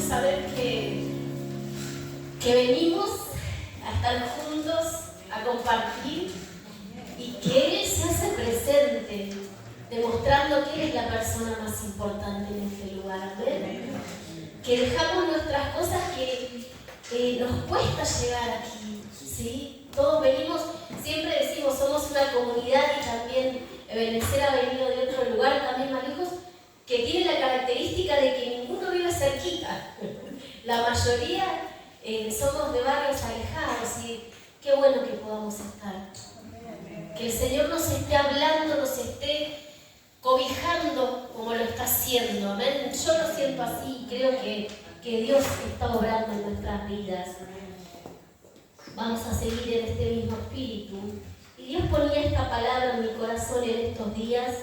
saber que venimos a estar juntos, a compartir y que Él se hace presente, demostrando que Él es la persona más importante en este lugar. Amén. Que dejamos nuestras cosas que nos cuesta llegar aquí, ¿sí? Todos venimos, siempre decimos, somos una comunidad y también Ebenecer ha venido de otro lugar, también más lejos, que tiene la característica de que ninguno vive cerquita. La mayoría somos de barrios alejados y qué bueno que podamos estar. Que el Señor nos esté hablando, nos esté cobijando como lo está haciendo. ¿Ven? Yo lo siento así y creo que Dios está obrando en nuestras vidas. Vamos a seguir en este mismo espíritu. Y Dios ponía esta palabra en mi corazón en estos días,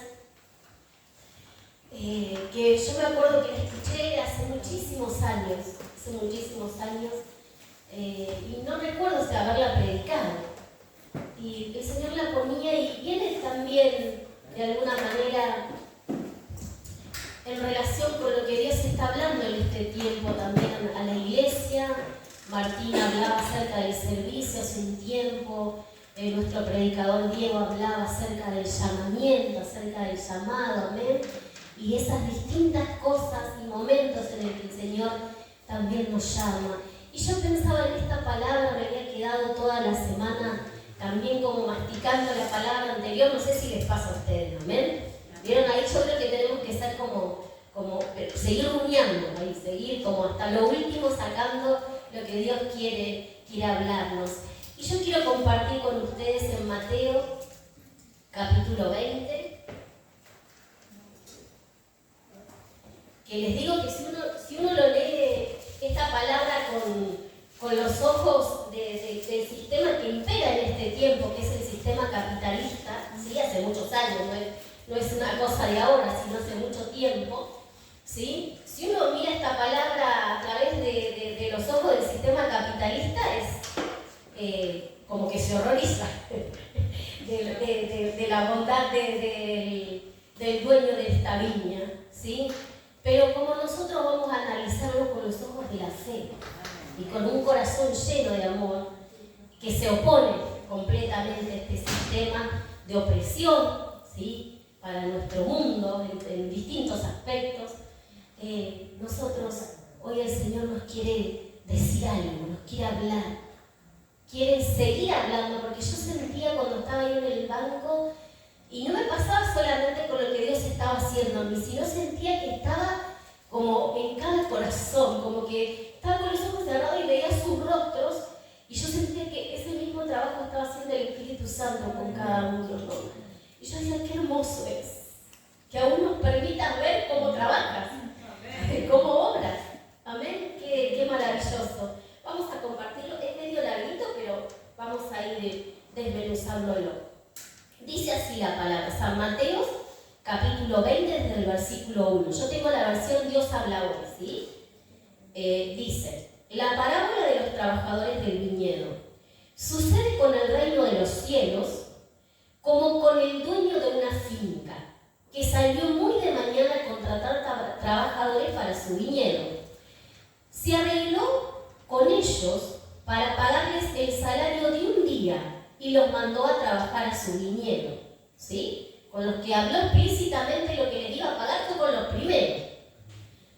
que yo me acuerdo que la escuché hace muchísimos años, y no recuerdo haberla predicado. Y el Señor la ponía y viene también, de alguna manera, en relación con lo que Dios está hablando en este tiempo también a la iglesia. Martín hablaba acerca del servicio hace un tiempo, nuestro predicador Diego hablaba acerca del llamamiento, acerca del llamado, amén. Y esas distintas cosas y momentos en el que el Señor también nos llama. Y yo pensaba en esta palabra, me había quedado toda la semana también como masticando la palabra anterior, no sé si les pasa a ustedes, amén. ¿Vieron? Ahí yo creo que tenemos que ser como seguir rumiando, ahí, seguir como hasta lo último sacando lo que Dios quiere hablarnos. Y yo quiero compartir con ustedes en Mateo, capítulo 20, que les digo que si uno lo lee esta palabra con los ojos del sistema que impera en este tiempo, que es el sistema capitalista, ¿sí? Hace muchos años, no es una cosa de ahora, sino hace mucho tiempo, ¿sí? Si uno mira esta palabra a través de los ojos del sistema capitalista, es como que se horroriza de la bondad del dueño de esta viña, ¿sí? Pero como nosotros vamos a analizarlo con los ojos de la fe y con un corazón lleno de amor, que se opone completamente a este sistema de opresión, ¿sí? Para nuestro mundo en distintos aspectos, nosotros hoy el Señor nos quiere decir algo, nos quiere hablar, quiere seguir hablando, porque yo sentía cuando estaba ahí en el banco, y no me pasaba solamente con lo que Dios estaba haciendo a mí, sino sentía que estaba como en cada corazón, como que estaba con los ojos cerrados y veía sus rostros, y yo sentía que ese mismo trabajo estaba haciendo el Espíritu Santo con cada uno, ¿no? Y yo decía, qué hermoso es, que aún nos permitas ver cómo trabajas, cómo obras. Amén, qué maravilloso. Vamos a compartirlo, es medio larguito, pero vamos a ir desmenuzándolo. Dice así la palabra, San Mateo, capítulo 20, desde el versículo 1. Yo tengo la versión Dios habla hoy, ¿sí? Dice, la parábola de los trabajadores del viñedo. Sucede con el reino de los cielos como con el dueño de una finca, que salió muy de mañana a contratar trabajadores para su viñedo. Se arregló con ellos para pagarles el salario de un día y los mandó a trabajar a su viñedo, ¿sí? Con los que habló explícitamente lo que les iba a pagar fue con los primeros.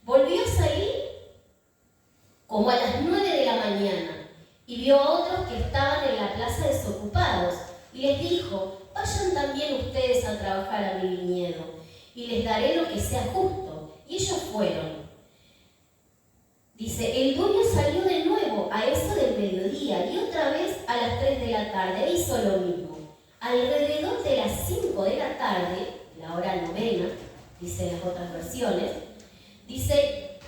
Volvió a salir como a las 9 de la mañana y vio a otros que estaban en la plaza desocupados y les dijo, vayan también ustedes a trabajar a mi viñedo y les daré lo que sea justo. Y ellos fueron. Dice, el dueño salió de nuevo a eso del mediodía y otra vez a las 3 de la tarde hizo lo mismo. Alrededor de las 5 de la tarde, la hora novena, dice las otras versiones, dice,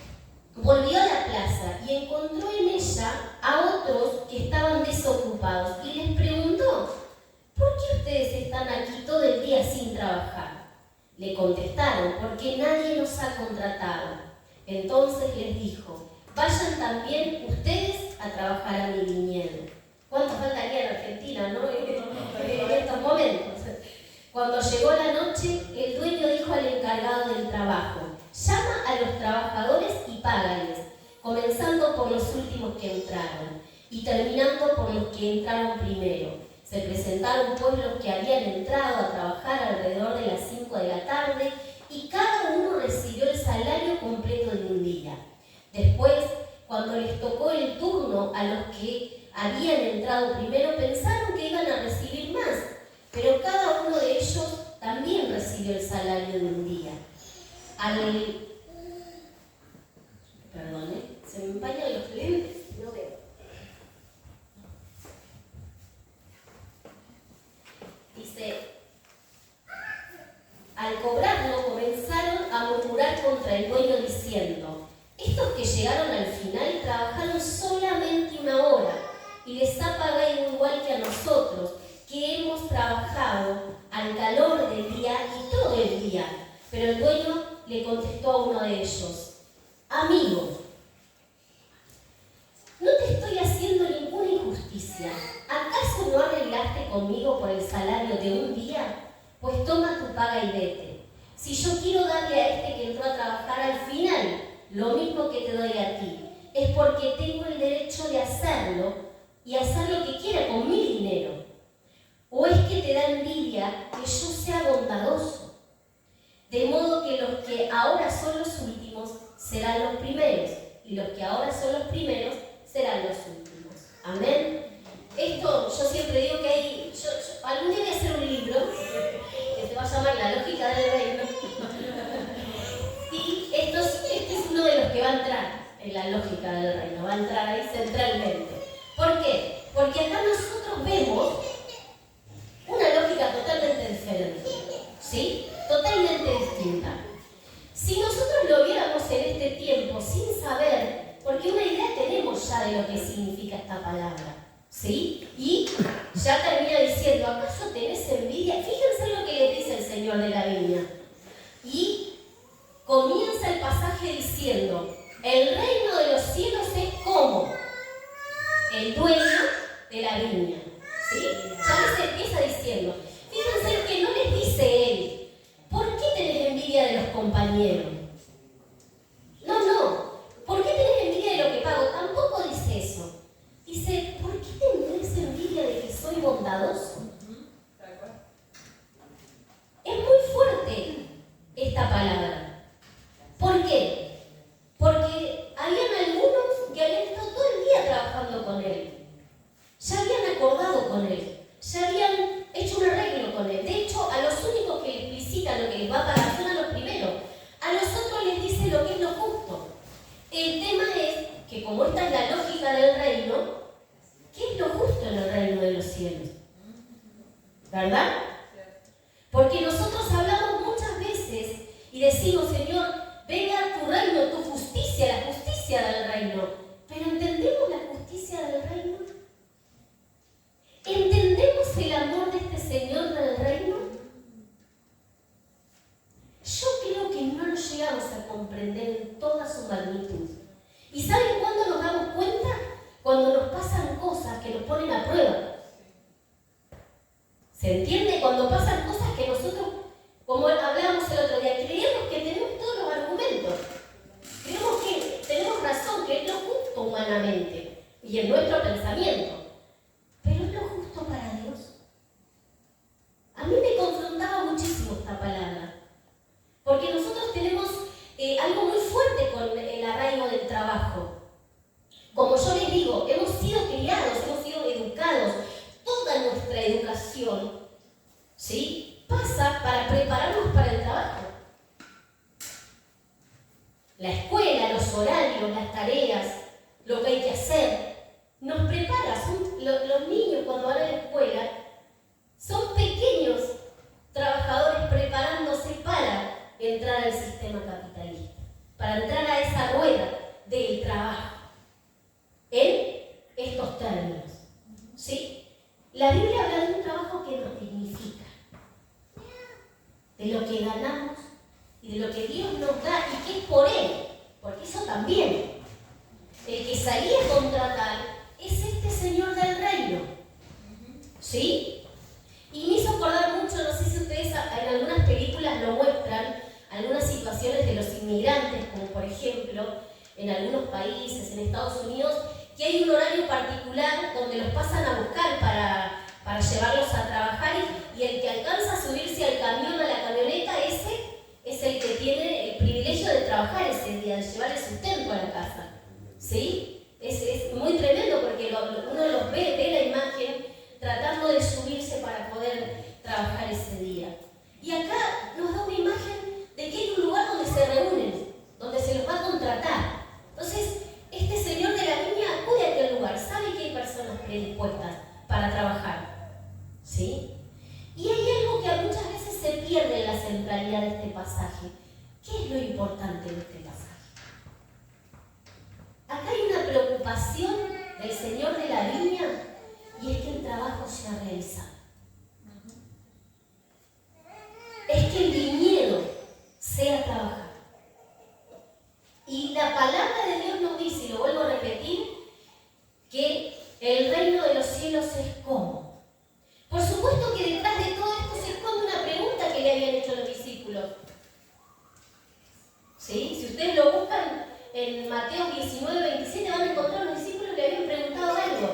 volvió a la plaza y encontró en ella a otros que estaban desocupados y les preguntó, ¿por qué ustedes están aquí todo el día sin trabajar? Le contestaron, porque nadie nos ha contratado. Entonces les dijo, vayan también ustedes a trabajar a mi viñedo. ¿Cuánto faltaría en Argentina, no? En estos momentos. Cuando llegó la noche, el dueño dijo al encargado del trabajo, llama a los trabajadores y págales, comenzando por los últimos que entraron y terminando por los que entraron primero. Se presentaron pueblos que habían entrado a trabajar alrededor de las 5 de la tarde y cada uno recibió el salario completo de un día. Después, cuando les tocó el turno a los que habían entrado primero, pensaron que iban a recibir más, pero cada uno de ellos también recibió el salario de un día. Perdón, se me empañan los lentes, no veo. Dice, al cobrarlo comenzaron a murmurar contra el dueño diciendo: estos que llegaron al final trabajaron solamente 1 hora y les ha pagado igual que a nosotros, que hemos trabajado al calor del día y todo el día. Pero el dueño le contestó a uno de ellos: amigo, no te estoy haciendo ninguna injusticia. ¿Acaso no arreglaste conmigo por el salario de un día? Pues toma tu paga y vete. Si yo quiero darle a este que entró a trabajar al final lo mismo que te doy a ti, es porque tengo el derecho de hacerlo y hacer lo que quiera con mi dinero. ¿O es que te da envidia que yo sea bondadoso? De modo que los que ahora son los últimos serán los primeros, y los que ahora son los primeros serán los últimos. Amén. Esto, yo siempre digo que hay, algún día voy a hacer un libro que se va a llamar La lógica del reino. Y este es uno de los que va a entrar en la lógica del reino, va a entrar ahí centralmente. ¿Por qué? Porque acá nosotros vemos una lógica totalmente diferente, ¿sí? Totalmente distinta. Si nosotros lo viéramos en este tiempo sin saber, porque una idea tenemos ya de lo que significa esta palabra, ¿sí? Y ya termina diciendo: ¿acaso tenés envidia? Fíjense lo que le dice el Señor de la viña. Y comienza el pasaje diciendo: el reino de los cielos es como el dueño de la viña, ¿sí? Ya les empieza diciendo. Fíjense que no les dice él: ¿por qué tenés envidia de los compañeros? No. ¿Por qué tenés envidia de lo que pago? Tampoco dice eso. Dice: ¿por qué tenés envidia de que soy bondadoso? Es muy fuerte esta palabra. ¿Por qué? Porque habían algunos que habían estado todo el día trabajando con él. Ya habían acordado con él. Ya habían hecho un arreglo con él. De hecho, a los únicos que le explicitan lo que les va a pagar son a los primeros. A los otros les dice lo que es lo justo. El tema es que, como esta es la lógica del reino, ¿qué es lo justo en el reino de los cielos? ¿Verdad? Porque nosotros hablamos muchas veces y decimos: Señor, venga tu reino, tu justicia, la justicia del reino. Pero ¿entendemos la justicia del reino? ¿Entendemos el amor de este Señor del reino? Yo creo que no lo llegamos a comprender en toda su magnitud. ¿Y saben cuándo nos damos cuenta? Cuando nos pasan cosas que nos ponen a prueba. ¿Se entiende? Cuando pasan cosas que nosotros, como hablábamos el otro día, creemos que tenemos todos los argumentos. Creemos que tenemos razón, que es lo justo humanamente y en nuestro pensamiento. Pero es lo justo para Dios. A mí me confrontaba muchísimo esta palabra. Porque nosotros tenemos algo muy fuerte con el arraigo del trabajo. Como yo les digo, hemos sido criados, hemos sido educados. Toda nuestra educación, ¿sí?, pasa para prepararnos para el trabajo. La escuela, los horarios, las tareas, lo que hay que hacer, nos prepara. Los niños cuando van a la escuela son pequeños trabajadores preparándose para entrar al sistema capitalista, para entrar a esa rueda del trabajo, en estos términos, ¿sí? La Biblia habla de un trabajo que nos dignifica, de lo que ganamos y de lo que Dios nos da y que es por Él, porque eso también, el que salía a contratar es este Señor del reino, ¿sí? Y me hizo acordar mucho, no sé si ustedes en algunas películas lo muestran, algunas situaciones de los inmigrantes, como por ejemplo en algunos países países, en Estados Unidos, que hay un horario particular donde los pasan a buscar para llevarlos a trabajar y el que alcanza a subirse al camión, a la camioneta, ese es el que tiene el privilegio de trabajar ese día, de llevar el sustento a la casa. ¿Sí? Es muy tremendo porque uno los ve la imagen tratando de subirse para poder trabajar ese día. Y acá nos da una imagen de que hay un lugar donde se reúnen, donde se los va a contratar. Entonces, este señor de la viña acude a aquel lugar, sabe que hay personas predispuestas para trabajar. ¿Sí? Y hay algo que muchas veces se pierde en la centralidad de este pasaje. ¿Qué es lo importante de este pasaje? Acá hay una preocupación del señor de la viña y es que el trabajo sea realizado. Es que el viñedo sea trabajado. Y la palabra de Dios nos dice, y lo vuelvo a repetir, que el reino de los cielos es como. Por supuesto que detrás de todo esto se esconde una pregunta que le habían hecho los discípulos. ¿Sí? Si ustedes lo buscan en Mateo 19:27 van a encontrar a los discípulos que le habían preguntado algo.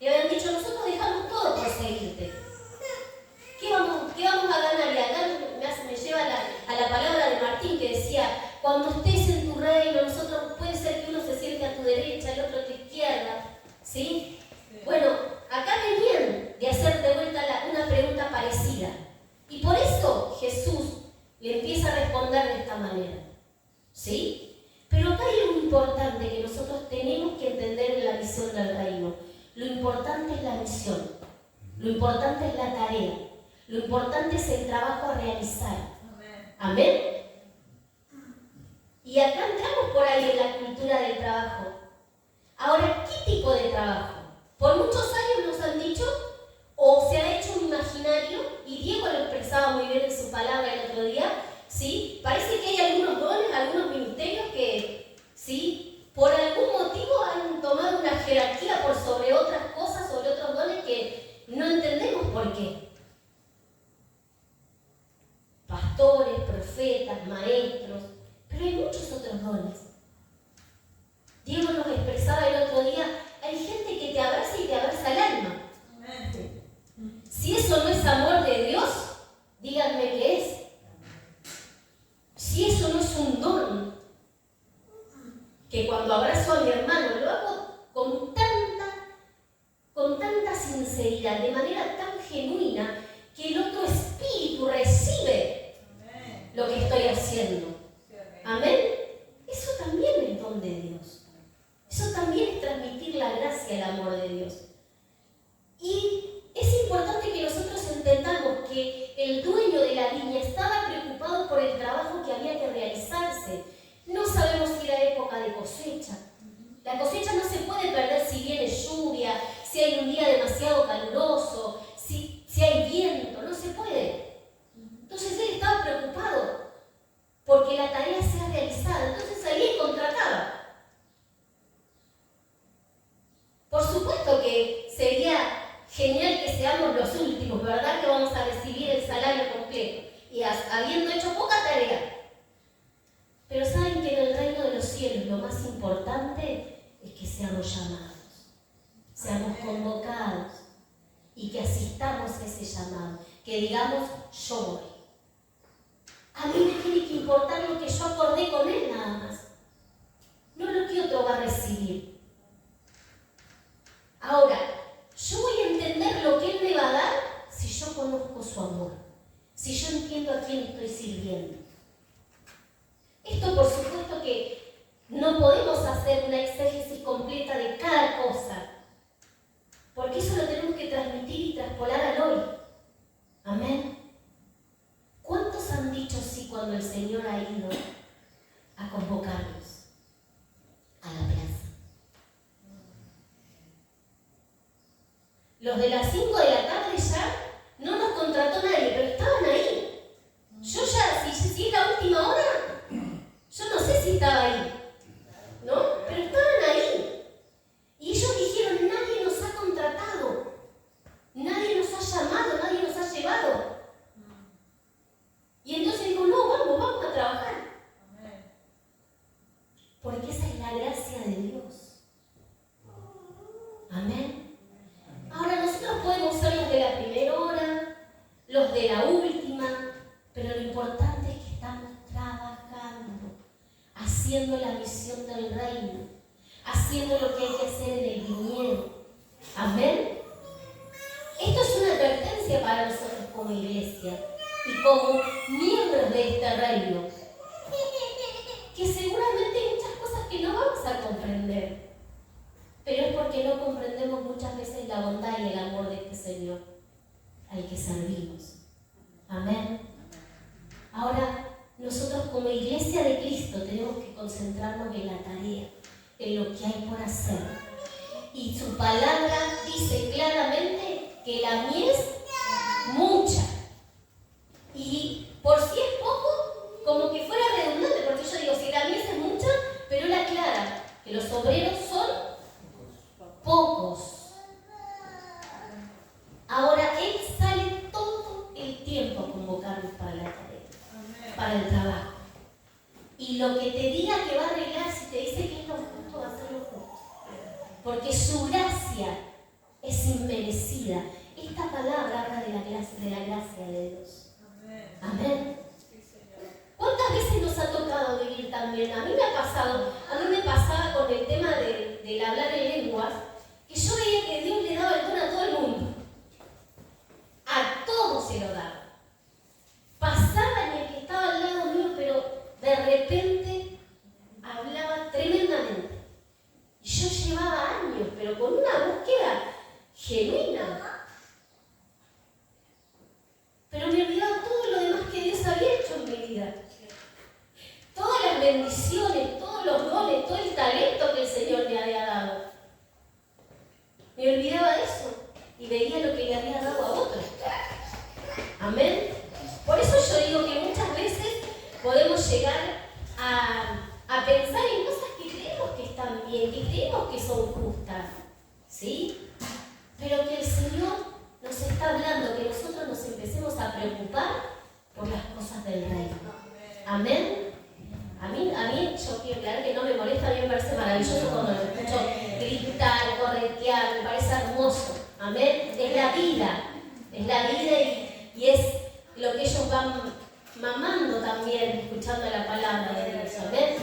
Le habían dicho, nosotros dejamos todo por seguirte. ¿Qué vamos a ganar? Y acá me lleva a la palabra de Martín que decía, cuando estés en tu reino, nosotros puede ser que uno se siente a tu derecha, el otro a tu izquierda. ¿Sí? Bueno, acá venían de hacer de vuelta una pregunta parecida. Y por eso Jesús le empieza a responder de esta manera. ¿Sí? Pero acá hay algo importante que nosotros tenemos que entender en la visión del reino. Lo importante es la misión. Lo importante es la tarea. Lo importante es el trabajo a realizar. ¿Amén? Y acá entramos por ahí en la cultura del trabajo. Ahora, ¿qué tipo de trabajo? Por muchos años nos han dicho, o se ha hecho un imaginario, y Diego lo expresaba muy bien en su palabra el otro día, ¿sí? Parece que hay algunos dones, algunos ministerios que, ¿sí? Por algún motivo han tomado una jerarquía por sobre otras cosas, sobre otros dones que no entendemos por qué. Pastores, profetas, maestros, pero hay muchos otros dones. Diego nos expresaba el otro día, hay gente que te abraza y te abraza el alma. Si eso no es amor de Dios, díganme qué es. Si eso no es un don, que cuando abrazo a mi hermano lo hago con tanta sinceridad, de manera tan genuina, que el otro espíritu recibe lo que estoy haciendo. Amén. Eso también es don de Dios. Eso también es transmitir la gracia, el amor de Dios. Y es importante que nosotros entendamos que el dueño de la viña estaba preocupado por el trabajo que había que realizarse. No sabemos si era época de cosecha. La cosecha no se puede perder si viene lluvia, si hay un día demasiado caluroso, si hay viento, no se puede. Entonces él estaba preocupado porque la tarea sea realizada. Entonces salía y contrataba. Por supuesto que sería genial que seamos los últimos, ¿verdad? Que vamos a recibir el salario completo y habiendo hecho poca tarea. Pero saben que en el reino de los cielos lo más importante es que seamos llamados, seamos convocados y que asistamos a ese llamado, que digamos yo voy. A mí me tiene que importar lo que yo acordé con él nada más, no lo que otro va a recibir. Ahora, yo voy a entender lo que él me va a dar si yo conozco su amor, si yo entiendo a quién estoy sirviendo. Esto por supuesto que no podemos hacer una exégesis completa de cada cosa, porque eso lo tenemos que transmitir y traspolar al hoy. Amén. ¿Cuántos han dicho sí cuando el Señor ha ido a convocarlos a la plaza? Los de las 5 de la tarde ya no nos contrató nadie, pero estaban ahí. Yo ya, si es la última hora, yo no sé si estaba ahí, ¿no? Pero estaban ahí. Y ellos dijeron, nadie nos ha contratado, nadie nos ha llamado, nadie nos ha llevado. Y entonces dijo, no, vamos a trabajar. Porque esa es la gracia de haciendo lo que hay que hacer en el viñedo. Amén. Esto es una advertencia para nosotros como iglesia y como miembros de este reino, que seguramente hay muchas cosas que no vamos a comprender, pero es porque no comprendemos muchas veces la bondad y el amor de este Señor al que servimos. Amén. Ahora, nosotros como iglesia de Cristo tenemos que concentrarnos en la tarea, en lo que hay por hacer. Y su palabra dice claramente que la mies es mucha. Y por si es poco, como que fuera redundante, porque yo digo, si la mies es mucha, pero él aclara que los obreros son pocos. Ahora, él sale todo el tiempo a convocarnos para la tarea, para el trabajo. Y lo que te diga que va a arreglar, si te dice que es lo justo, va a ser lo justo. Porque su gracia es inmerecida. Esta palabra habla de la gracia de Dios. Amén. ¿Cuántas veces nos ha tocado vivir también? A mí me pasaba con el tema del hablar en lenguas, que yo veía que Dios le daba el don a todo el mundo. A todos se lo daba. Pasaba en el que estaba al lado mío, pero de repente hablaba tremendamente. Y yo llevaba años, pero con una búsqueda genuina. Pero me olvidaba todo lo demás que Dios había hecho en mi vida. Todas las bendiciones, todos los dones, todo el talento que el Señor me había dado. Me olvidaba de eso y veía lo que le había dado a otros. Amén. Por eso yo digo que muchas veces podemos llegar a pensar en cosas que creemos que están bien, que creemos que son justas, ¿sí? Pero que el Señor nos está hablando, que nosotros nos empecemos a preocupar por las cosas del reino. Amén. A mí yo quiero aclarar que no me molesta, a mí me parece maravilloso cuando lo escucho gritar, corretear, me parece hermoso. Amén. Es la vida y es lo que ellos van mamando también, escuchando la palabra de Dios. Amén.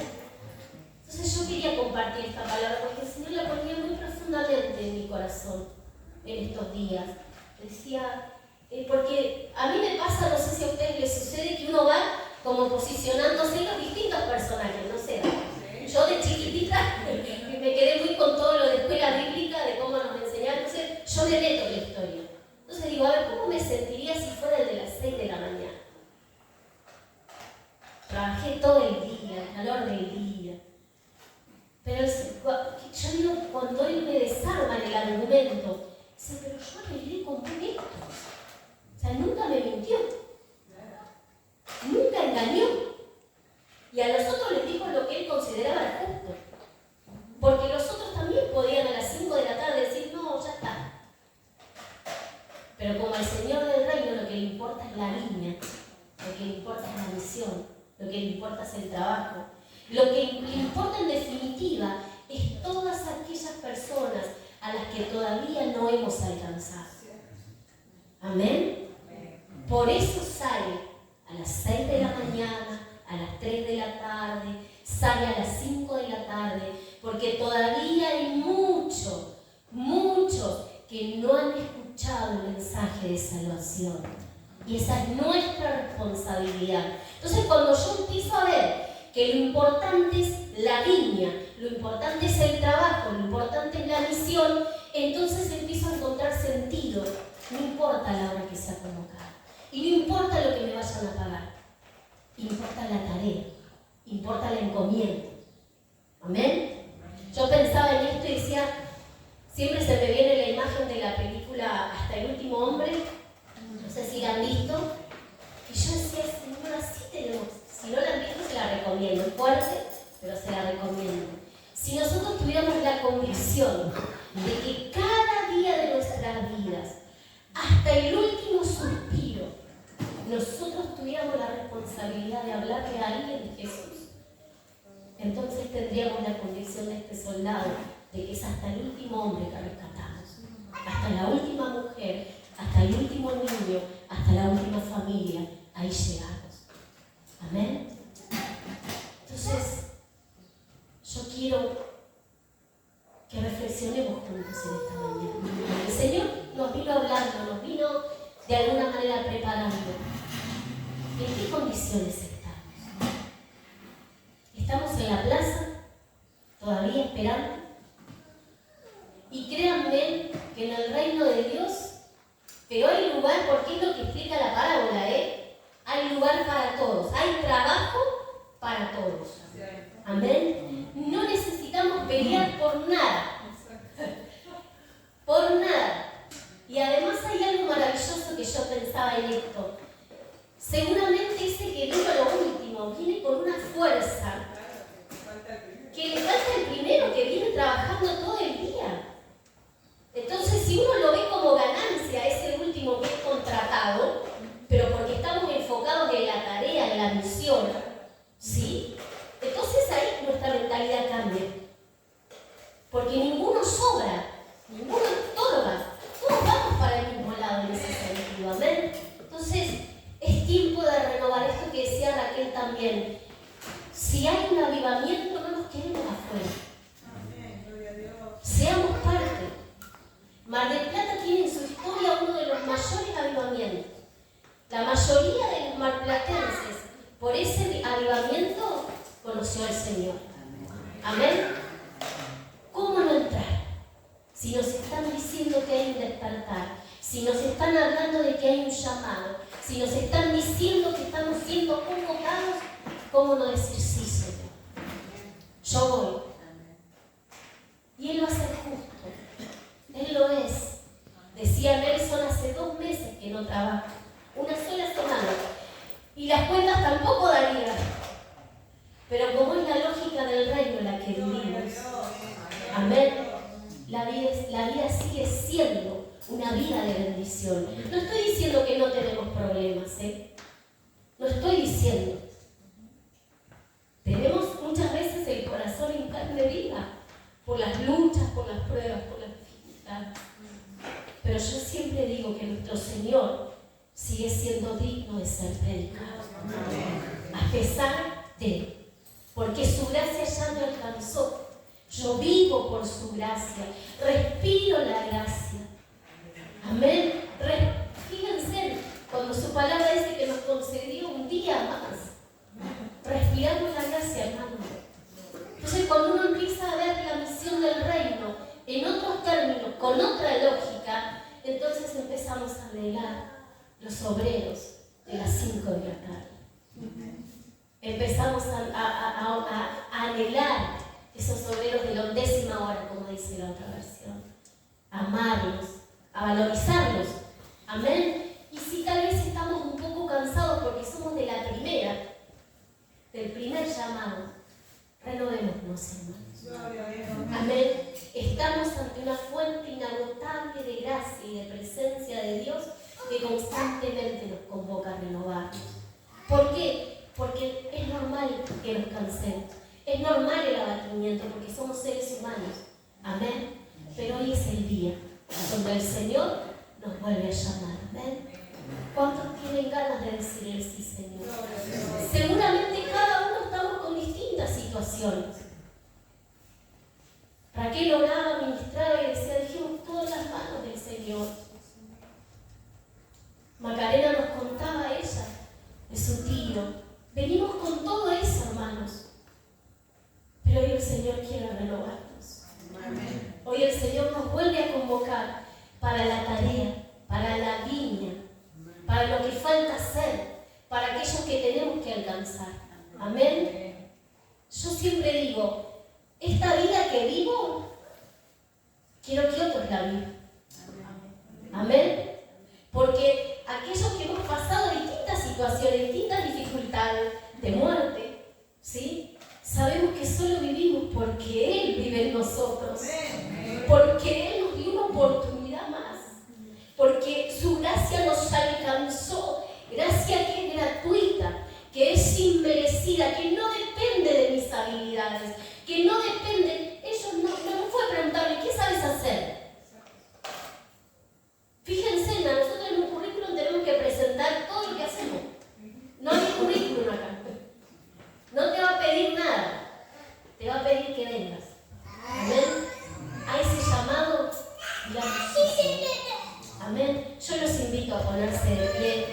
Entonces yo quería compartir esta palabra porque el Señor la ponía muy profundamente en mi corazón en estos días. Decía, porque a mí me pasa, no sé si a ustedes les sucede, que uno va como posicionándose en los distintos personajes, no sé. Yo de chiquitita me quedé muy con todo lo de escuela bíblica, de cómo nos enseñaban, entonces yo me meto en la historia. Entonces digo, a ver, ¿cómo me sentiría si fuera el de las 6 de la mañana? Trabajé todo el día, el calor del día. Pero yo digo, cuando él me desarma en el argumento, dice, pero yo arreglé con esto. O sea, nunca me mintió. Nunca engañó. Y a los otros les dijo lo que él consideraba justo. Porque los otros también podían a las 5 de la tarde decir, no, ya está. Pero como al Señor del reino lo que le importa es la viña, lo que le importa es la misión, lo que le importa es el trabajo. Lo que le importa en definitiva es todas aquellas personas a las que todavía no hemos alcanzado. Amén. Por eso sale a las 6 de la mañana, a las 3 de la tarde, sale a las 5 de la tarde, porque todavía hay muchos que no han escuchado el mensaje de salvación. Y esa es nuestra responsabilidad. Entonces, cuando yo empiezo a ver que lo importante es la viña, lo importante es el trabajo, lo importante es la misión, entonces empiezo a encontrar sentido. No importa la hora que sea convocada. Y no importa lo que me vayan a pagar. Importa la tarea. Importa la encomienda. ¿Amén? Yo pensaba en esto y decía, siempre se me viene la imagen de la película Hasta el último hombre. No sé si la han visto. Y yo decía, señora, sí tenemos. Si no la han visto, se la recomiendo. Es fuerte, pero se la recomiendo. Si nosotros tuviéramos la convicción de que cada día de nuestras vidas, hasta el último suspiro, nosotros tuviéramos la responsabilidad de hablarle a alguien de Jesús, entonces tendríamos la convicción de este soldado de que es hasta el último hombre que rescatamos, hasta la última mujer, hasta el último niño, hasta la última familia, ahí llegamos. Amén. Entonces, yo quiero que reflexionemos juntos en esta mañana. El Señor nos vino hablando, nos vino de alguna manera preparando. ¿En qué condiciones estamos? ¿Estamos en la plaza, todavía esperando? Y créanme que en el reino de Dios, pero hay lugar, porque es lo que explica la parábola, hay lugar para todos, hay trabajo para todos. Amén. No necesitamos pelear por nada. Por nada. Y además hay algo maravilloso que yo pensaba en esto. Seguramente ese que vino a lo último viene con una fuerza que le falta el primero, que viene trabajando todo el día. Entonces, si uno lo ve como ganancia, ese último que es contratado, pero porque estamos enfocados en la tarea, en la misión, ¿sí? Entonces ahí nuestra mentalidad cambia. Porque ninguno sobra, ninguno otorga. Todos vamos para el mismo lado en ese sentido, ¿amén? Entonces, es tiempo de renovar esto que decía Raquel también. Si hay un avivamiento, no nos quedemos afuera. Amén, gloria a Dios. Seamos parte. Mar del Plata tiene en su historia uno de los mayores avivamientos. La mayoría de los marplatenses, por ese avivamiento, conoció al Señor. Amén. ¿Cómo no entrar? Si nos están diciendo que hay un despertar, si nos están hablando de que hay un llamado, si nos están diciendo que estamos siendo convocados, ¿cómo no decir sí, Señor? Yo voy. Y Él va a ser justo. Él lo es. Decía Nelson hace 2 meses que no trabaja. Una sola semana. Y las cuentas tampoco darían. Pero como es la lógica del reino en la que vivimos, amén, la vida sigue siendo una vida de bendición. No estoy diciendo que no tenemos problemas, no estoy diciendo. Tenemos muchas veces el corazón en carne viva por las luchas, por las pruebas, por las dificultades. Pero yo siempre digo que nuestro Señor sigue siendo digno de ser predicado, a pesar de, porque su gracia ya me alcanzó. Yo vivo por su gracia, respiro la gracia. Amén. Fíjense, cuando su palabra dice que nos concedió un día más, respiramos la gracia, hermano. Entonces, cuando uno empieza a ver la misión del reino en otros términos, con otra lógica, entonces empezamos a anhelar los obreros de las 5 de la tarde. Empezamos a anhelar esos obreros de la 11ª hora, como dice la otra versión. A amarlos, a valorizarlos. Amén. Y si tal vez estamos un poco cansados porque somos de la primera, del primer llamado, renovémonos, hermanos. Amén. Estamos ante una fuente inagotable de gracia y de presencia de Dios que constantemente nos convoca a renovarnos. ¿Por qué? Porque es normal que nos cansemos. Es normal el abatimiento porque somos seres humanos. Amén. Pero hoy es el día donde el Señor nos vuelve a llamar. Amén. ¿Cuántos tienen ganas de decirle sí, Señor? Seguramente cada uno estamos con distintas situaciones. Raquel oraba, ministraba y decía, dejemos todas las manos del Señor. Macarena nos contaba ella de su tío. Venimos con todo eso, hermanos. Pero hoy el Señor quiere renovarnos. Hoy el Señor nos vuelve a convocar para la tarea, para la viña, para lo que falta hacer, para aquellos que tenemos que alcanzar. Amén. Yo siempre digo, esta vida que vivo, quiero que otros la vivan. Amén. Porque aquellos que hemos pasado distintas situaciones, distintas dificultades de muerte, ¿sí? Sabemos que solo vivimos porque Él vive en nosotros. Porque Él nos dio una oportunidad más. Porque su gracia nos alcanzó. Gracia que es gratuita, que es inmerecida, que no depende de mis habilidades, que no depende. Ellos no fue a preguntarle, ¿qué sabes hacer? Fíjense, a nosotros en un currículum tenemos que presentar todo lo que hacemos. No hay currículum acá. No te va a pedir nada. Te va a pedir que vengas. ¿Amén? a ponerse de pie.